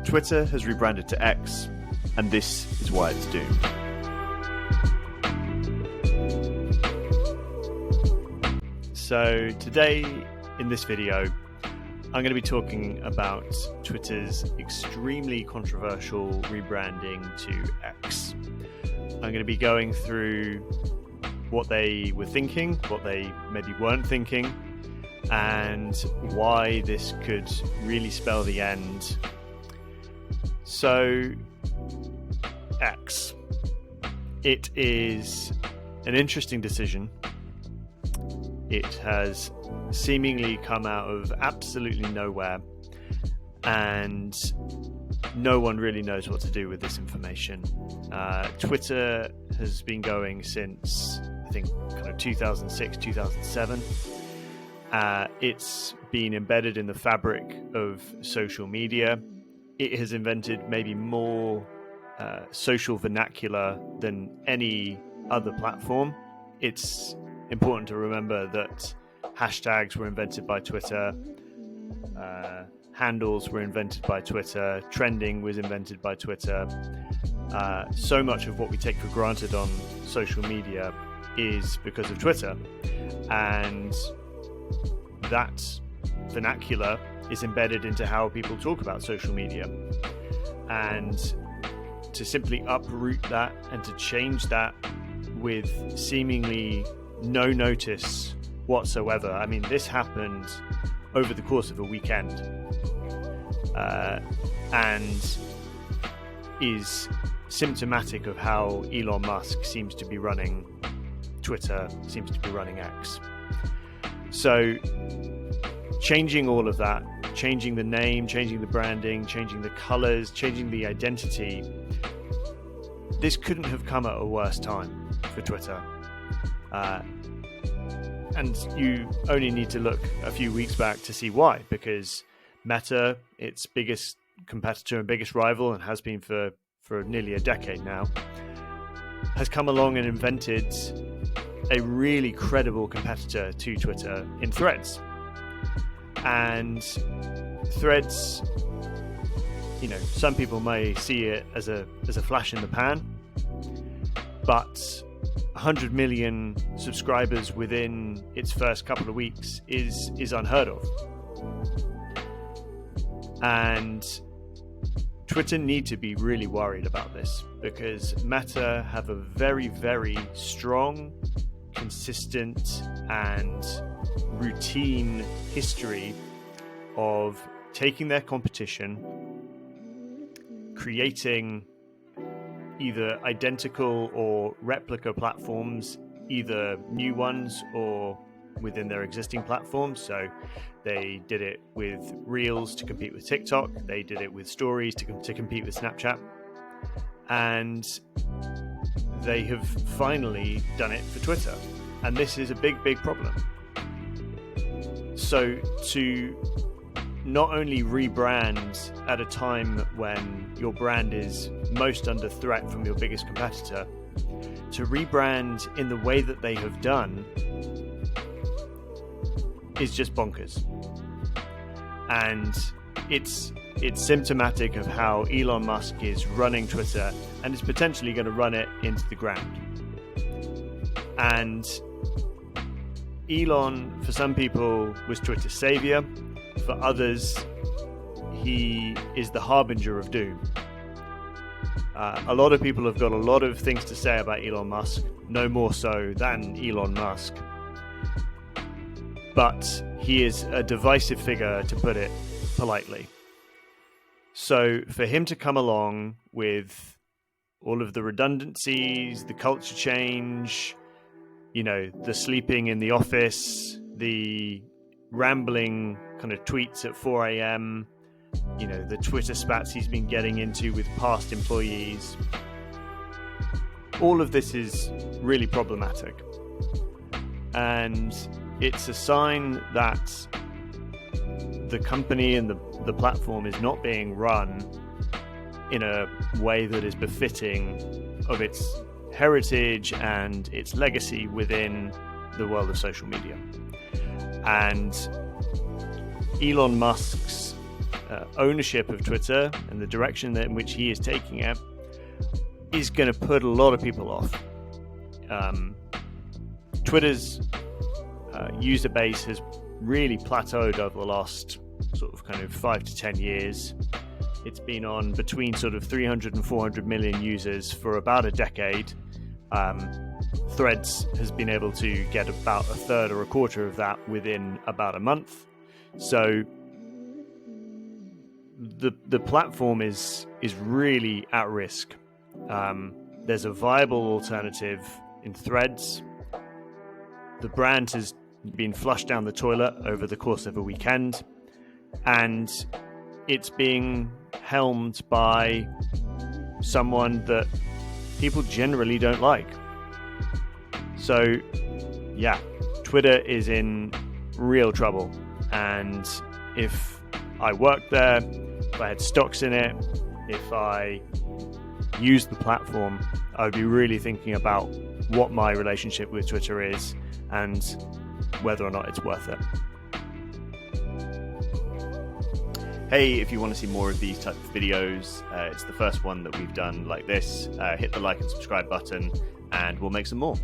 Twitter has rebranded to X, and this is why it's doomed. So today, in this video, I'm going to be talking about Twitter's extremely controversial rebranding to X. I'm going to be going through what they were thinking, what they maybe weren't thinking, and why this could really spell the end. So, X. It is an interesting decision. It has seemingly come out of absolutely nowhere, and no one really knows what to do with this information. Twitter has been going since, I think, kind of 2006, 2007. It's been embedded in the fabric of social media. It has invented maybe more social vernacular than any other platform. It's important to remember that hashtags were invented by Twitter, handles were invented by Twitter, trending was invented by Twitter. So much of what we take for granted on social media is because of Twitter, and that vernacular is embedded into how people talk about social media. And to simply uproot that and to change that with seemingly no notice whatsoever. I mean, this happened over the course of a weekend, and is symptomatic of how Elon Musk seems to be running Twitter, seems to be running X. So changing all of that, changing the name, changing the branding, changing the colors, changing the identity, this couldn't have come at a worse time for Twitter. And you only need to look a few weeks back to see why, because Meta, its biggest competitor and biggest rival, and has been for nearly a decade now, has come along and invented a really credible competitor to Twitter in Threads. And Threads, some people may see it as a flash in the pan, but 100 million subscribers within its first couple of weeks is unheard of. And Twitter need to be really worried about this, because Meta have a very, very strong, consistent and routine history of taking their competition, creating either identical or replica platforms, either new ones or within their existing platforms. So they did it with Reels to compete with TikTok. They did it with Stories to compete with Snapchat. And they have finally done it for Twitter. And this is a big, big problem. So to not only rebrand at a time when your brand is most under threat from your biggest competitor, to rebrand in the way that they have done is just bonkers. And it's symptomatic of how Elon Musk is running Twitter, and is potentially going to run it into the ground. And Elon, for some people, was Twitter's savior. For others, he is the harbinger of doom. A lot of people have got a lot of things to say about Elon Musk, no more so than Elon Musk. But he is a divisive figure, to put it politely. So for him to come along with all of the redundancies, the culture change, the sleeping in the office, the rambling kind of tweets at 4 a.m., the Twitter spats he's been getting into with past employees, all of this is really problematic. And it's a sign that the company and the platform is not being run in a way that is befitting of its heritage and its legacy within the world of social media. And Elon Musk's ownership of Twitter and the direction in which he is taking it is going to put a lot of people off. Twitter's user base has really plateaued over the last sort of kind of 5 to 10 years. It's been on between sort of 300 and 400 million users for about a decade. Threads has been able to get about a third or a quarter of that within about a month. So the platform is really at risk. There's a viable alternative in Threads. The brand has been flushed down the toilet over the course of a weekend, and it's being helmed by someone that people generally don't like. So yeah, Twitter is in real trouble, and if I worked there, if I had stocks in it, if I used the platform, I would be really thinking about what my relationship with Twitter is and whether or not it's worth it. Hey, if you want to see more of these types of videos, it's the first one that we've done like this. Hit the like and subscribe button and we'll make some more.